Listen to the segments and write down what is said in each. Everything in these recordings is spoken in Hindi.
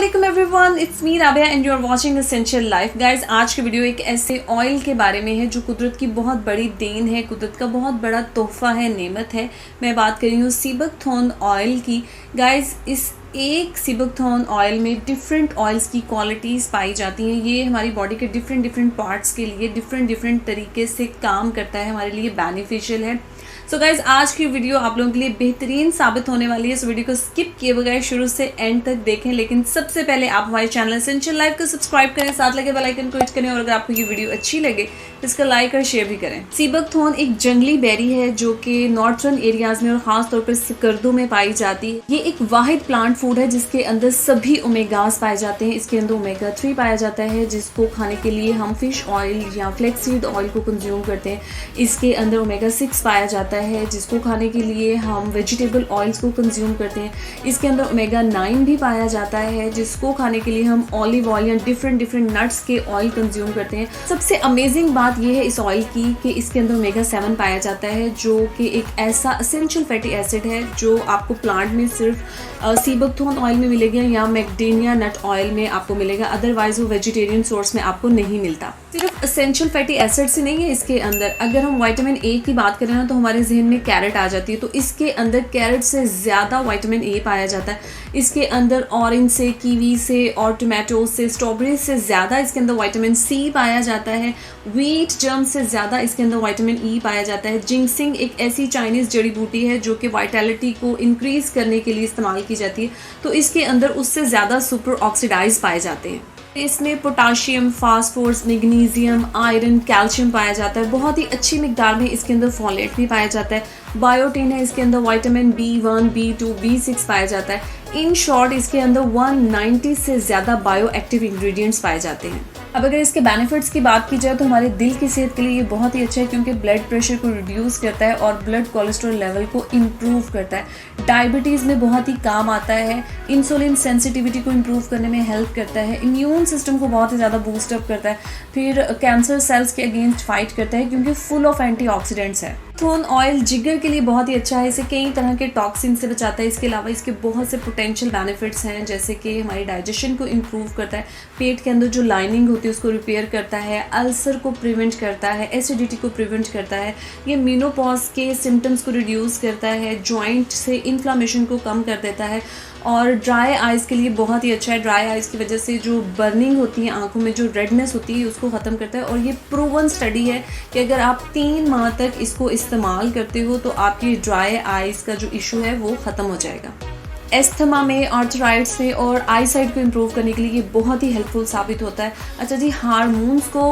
अस्सलामुअलैकुम everyone, it's me Rabia and you are watching essential life. Guys, आज की वीडियो एक ऐसे ऑयल के बारे में है जो कुदरत की बहुत बड़ी देन है, कुदरत का बहुत बड़ा तोहफा है, नेमत है। मैं बात कर रही हूँ सीबकथॉर्न ऑयल की। गाइस, इस एक सीबकथॉर्न ऑयल में डिफरेंट ऑयल्स की क्वालिटीज़ पाई जाती हैं। ये हमारी बॉडी के डिफरेंट पार्ट्स के लिए डिफरेंट तरीके से काम करता है, हमारे लिए बेनिफिशियल है। सो गाइज, आज की वीडियो आप लोगों के लिए बेहतरीन साबित होने वाली है। इस वीडियो को स्किप किए बगैर शुरू से एंड तक देखें। लेकिन सबसे पहले आप हमारे चैनल एसेंशियल लाइफ को सब्सक्राइब करें, साथ लगे बेल आइकन को हिट करें और अगर आपको ये वीडियो अच्छी लगे तो इसका लाइक और शेयर भी करें। सीबकथॉर्न एक जंगली बेरी है जो कि नॉर्थर्न एरियाज में और खास तौर पर सिकर्दों में पाई जाती है। ये एक वाहिद प्लांट फूड है जिसके अंदर सभी ओमेगास पाए जाते हैं। इसके अंदर ओमेगा 3 पाया जाता है जिसको खाने के लिए हम फिश ऑयल या फ्लेक्सीड ऑयल को कंज्यूम करते हैं। इसके अंदर ओमेगा 6 पाया जाता है जिसको खाने के लिए हम वेजिटेबल ऑयल्स को कंज्यूम करते हैं। इसके अंदर ओमेगा 9 भी पाया जाता है जिसको खाने के लिए हम ऑलिव ऑयल या डिफरेंट नट्स के ऑयल कंज्यूम करते हैं। सबसे अमेजिंग बात यह है इस ऑयल की कि इसके अंदर ओमेगा 7 पाया जाता है जो कि एक ऐसा एसेंशियल फैटी एसिड है जो आपको प्लांट में सिर्फ सीबकथॉर्न ऑयल में मिलेगा या मैकडेनिया नट ऑयल में आपको मिलेगा, अदरवाइज वो वेजिटेरियन सोर्स में आपको नहीं मिलता। सिर्फ एसेंशियल फैटी एसिड से नहीं है इसके अंदर। अगर हम विटामिन ए की बात करें ना तो हमारे जहन में कैरेट आ जाती है, तो इसके अंदर कैरेट से ज़्यादा विटामिन ए पाया जाता है। इसके अंदर ऑरेंज से, कीवी से और टोमेटो से, स्ट्रॉबेरी से ज़्यादा इसके अंदर विटामिन सी पाया जाता है। व्हीट जर्म से ज़्यादा इसके अंदर विटामिन ई पाया जाता है। जिंक्सिंग एक ऐसी चाइनीज़ जड़ी बूटी है जो कि वाइटैलिटी को इंक्रीज करने के लिए इस्तेमाल की जाती है, तो इसके अंदर उससे ज़्यादा सुपर ऑक्सीडाइज पाए जाते हैं। इसमें potassium, phosphorus, magnesium, iron, calcium पाया जाता है। बहुत ही अच्छी मिकदार में इसके अंदर फॉलेट भी पाया जाता है। बायोटिन है, इसके अंदर विटामिन B1, B2, B6 पाया जाता है। इन शॉर्ट इसके अंदर 190 से ज़्यादा बायो एक्टिव इंग्रेडिएंट्स पाए जाते हैं। अब अगर इसके बेनिफिट्स की बात की जाए तो हमारे दिल की सेहत के लिए ये बहुत ही अच्छा है क्योंकि ब्लड प्रेशर को रिड्यूस करता है और ब्लड कोलेस्ट्रॉल लेवल को इम्प्रूव करता है। डायबिटीज़ में बहुत ही काम आता है। इंसुलिन सेंसिटिविटी को इम्प्रूव करने में हेल्प करता है। इम्यून सिस्टम को बहुत ही ज़्यादा बूस्ट अप करता है। फिर कैंसर सेल्स के अगेंस्ट फाइट करता है क्योंकि फुल ऑफ एंटीऑक्सीडेंट्स है। सीबकथॉर्न ऑयल जिगर के लिए बहुत ही अच्छा है, इसे कई तरह के टॉक्सिन से बचाता है। इसके अलावा इसके बहुत से पोटेंशियल बेनिफिट्स हैं जैसे कि हमारी डाइजेशन को इम्प्रूव करता है, पेट के अंदर जो लाइनिंग होती है उसको रिपेयर करता है, अल्सर को प्रिवेंट करता है, एसिडिटी को प्रिवेंट करता है, ये मेनोपॉज के सिम्टम्स को रिड्यूस करता है, जॉइंट से इन्फ्लामेशन को कम कर देता है और ड्राई आइज़ के लिए बहुत ही अच्छा है। ड्राई आइज़ की वजह से जो बर्निंग होती है, आंखों में जो रेडनेस होती है उसको ख़त्म करता है। और ये प्रूवन स्टडी है कि अगर आप 3 माह तक इसको इस्तेमाल करते हो तो आपकी ड्राई आइज़ का जो इशू है वो ख़त्म हो जाएगा। एस्थमा में, आर्थराइट्स में और आई साइट को इम्प्रूव करने के लिए ये बहुत ही हेल्पफुल साबित होता है। अच्छा जी, हार्मोन्स को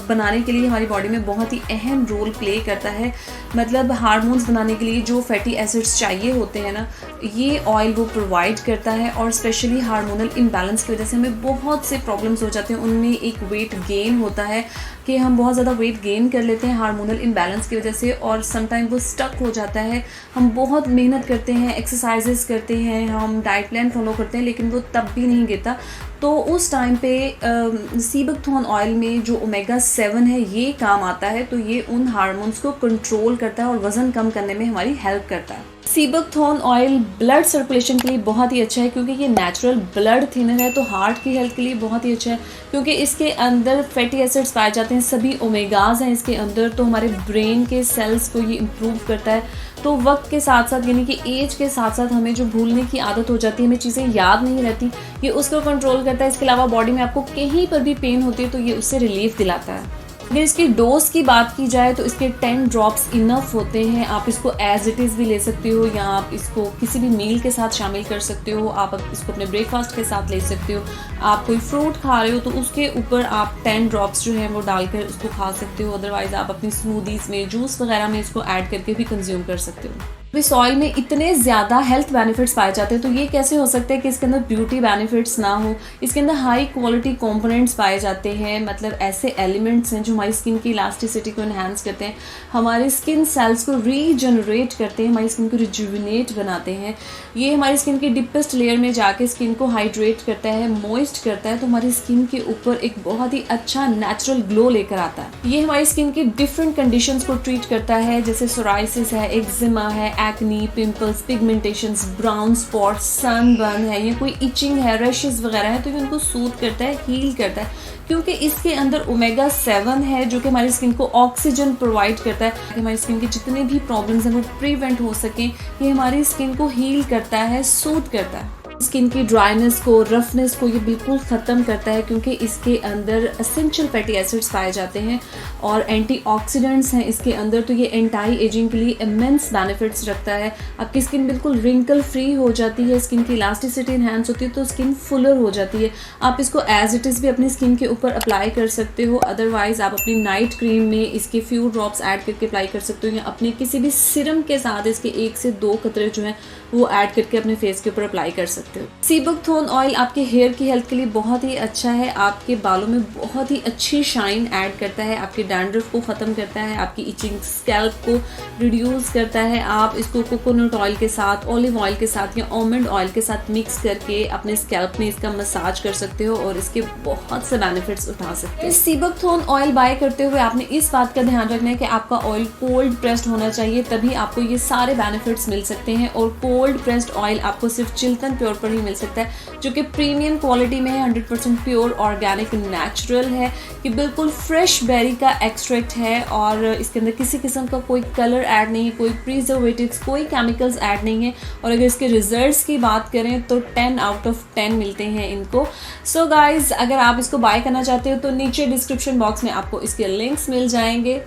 बनाने के लिए हमारी बॉडी में बहुत ही अहम रोल प्ले करता है। मतलब हार्मोन्स बनाने के लिए जो फैटी एसिड्स चाहिए होते हैं ना, ये ऑयल वो प्रोवाइड करता है। और स्पेशली हार्मोनल इम्बैलेंस की वजह से हमें बहुत से प्रॉब्लम्स हो जाते हैं। उनमें एक वेट गेन होता है कि हम बहुत ज़्यादा वेट गेन कर लेते हैं हार्मोनल इम्बैलेंस की वजह से और समटाइम वो स्टक हो जाता है। हम बहुत मेहनत करते हैं, एक्सरसाइजेस करते हैं, हम डाइट प्लान फॉलो करते हैं, लेकिन वो तब भी नहीं गिरता। तो उस टाइम पे सीबकथॉर्न ऑयल में जो ओमेगा 7 है ये काम आता है। तो ये उन हार्मोन्स को कंट्रोल करता है और वज़न कम करने में हमारी हेल्प करता है। सीबकथॉर्न ऑयल ब्लड सर्कुलेशन के लिए बहुत ही अच्छा है क्योंकि ये नेचुरल ब्लड थिनर है, तो हार्ट की हेल्थ के लिए बहुत ही अच्छा है क्योंकि इसके अंदर फैटी एसिड्स पाए जाते हैं, सभी ओमेगाज हैं इसके अंदर। तो हमारे ब्रेन के सेल्स को ये इम्प्रूव करता है। तो वक्त के साथ साथ यानी कि एज के साथ साथ हमें जो भूलने की आदत हो जाती है, हमें चीज़ें याद नहीं रहती, ये उसको कंट्रोल करता है। इसके अलावा बॉडी में आपको कहीं पर भी पेन होती है तो ये उससे रिलीफ दिलाता है। अगर इसकी डोज की बात की जाए तो इसके 10 ड्रॉप्स इनफ होते हैं। आप इसको एज इट इज़ भी ले सकते हो या आप इसको किसी भी मील के साथ शामिल कर सकते हो। आप इसको अपने ब्रेकफास्ट के साथ ले सकते हो। आप कोई फ्रूट खा रहे हो तो उसके ऊपर आप 10 ड्रॉप्स जो हैं वो डालकर उसको खा सकते हो। अदरवाइज़ आप अपनी स्मूदीज़ में, जूस वगैरह में इसको ऐड करके भी कंज्यूम कर सकते हो। इस ऑयल में इतने ज़्यादा हेल्थ बेनिफिट्स पाए जाते हैं तो ये कैसे हो सकता है कि इसके अंदर ब्यूटी बेनिफिट्स ना हो। इसके अंदर हाई क्वालिटी कंपोनेंट्स पाए जाते हैं, मतलब ऐसे एलिमेंट्स हैं जो हमारी स्किन की इलास्टिसिटी को इन्हांस करते हैं, हमारे स्किन सेल्स को रीजनरेट करते हैं, हमारी स्किन को रिजुविनेट बनाते हैं। ये हमारी स्किन की डीपेस्ट लेयर में जाके स्किन को हाइड्रेट करता है, मॉइस्ट करता है, तो हमारी स्किन के ऊपर एक बहुत ही अच्छा नेचुरल ग्लो लेकर आता है। ये हमारी स्किन की डिफरेंट कंडीशंस को ट्रीट करता है, जैसे सोराइसिस है, एक्जिमा है, acne, pimples, pigmentations, brown spots, sunburn है, ये कोई इचिंग है, रैशेस वगैरह है, तो ये उनको सूट करता है, हील करता है, क्योंकि इसके अंदर ओमेगा 7 है जो कि हमारी स्किन को ऑक्सीजन प्रोवाइड करता है कि हमारी स्किन के जितने भी प्रॉब्लम्स हैं वो प्रिवेंट हो सकें। ये हमारी स्किन को हील करता है, सूट करता है। स्किन की ड्राइनेस को, रफनेस को ये बिल्कुल ख़त्म करता है, क्योंकि इसके अंदर एसेंशियल फैटी एसिड्स पाए जाते हैं और एंटीऑक्सीडेंट्स हैं इसके अंदर, तो ये एंटी एजिंग के लिए इमेंस बेनिफिट्स रखता है। आपकी स्किन बिल्कुल रिंकल फ्री हो जाती है, स्किन की इलास्टिसिटी इन्हांस होती है, तो स्किन फुलर हो जाती है। आप इसको एज इट इज़ भी अपनी स्किन के ऊपर अप्लाई कर सकते हो, अदरवाइज़ आप अपनी नाइट क्रीम में इसके फ्यू ड्रॉप्स ऐड करके अप्लाई कर सकते हो, या अपने किसी भी सिरम के साथ इसके 1 से 2 कतरे जो हैं वो ऐड करके अपने फेस के ऊपर अप्लाई कर सकते हो। सीबकथोर्न ऑयल आपके हेयर की हेल्थ के लिए बहुत ही अच्छा है, आपके बालों में बहुत ही अच्छी शाइन ऐड करता है, आपके डैंड्रफ को ख़त्म करता है, आपकी इचिंग स्कैल्प को रिड्यूस करता है। आप इसको कोकोनट ऑयल के साथ, ऑलिव ऑयल के साथ या आलमंड ऑयल के साथ मिक्स करके अपने स्कैल्प में इसका मसाज कर सकते हो और इसके बहुत से बेनिफिट्स उठा सकते हो। सीबकथोर्न ऑयल बाय करते हुए आपने इस बात का ध्यान रखना है कि आपका ऑयल कोल्ड प्रेस्ड होना चाहिए, तभी आपको ये सारे बेनिफिट्स मिल सकते हैं। और कोल्ड प्रेस्ड ऑयल आपको सिर्फ चिल्तन प्योर पर ही मिल सकता है, जो कि प्रीमियम क्वालिटी में है, 100% प्योर, ऑर्गेनिक, नेचुरल है। ये बिल्कुल फ्रेश बेरी का एक्सट्रैक्ट है और इसके अंदर किसी किस्म का कोई कलर ऐड नहीं है, कोई प्रिजर्वेटिव्स, कोई केमिकल्स ऐड नहीं है। और अगर इसके रिजल्ट्स की बात करें तो 10 आउट ऑफ 10 मिलते हैं इनको। सो गाइज, अगर आप इसको बाय करना चाहते हो तो नीचे डिस्क्रिप्शन बॉक्स में आपको इसके लिंक्स मिल जाएंगे।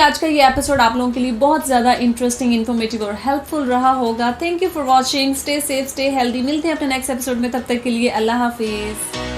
आज का ये एपिसोड आप लोगों के लिए बहुत ज़्यादा इंटरेस्टिंग, इन्फॉर्मेटिव और हेल्पफुल रहा होगा। Thank you for watching. Stay safe, stay healthy. मिलते हैं अपने नेक्स्ट एपिसोड में, तब तक के लिए अल्लाह हाफिज़।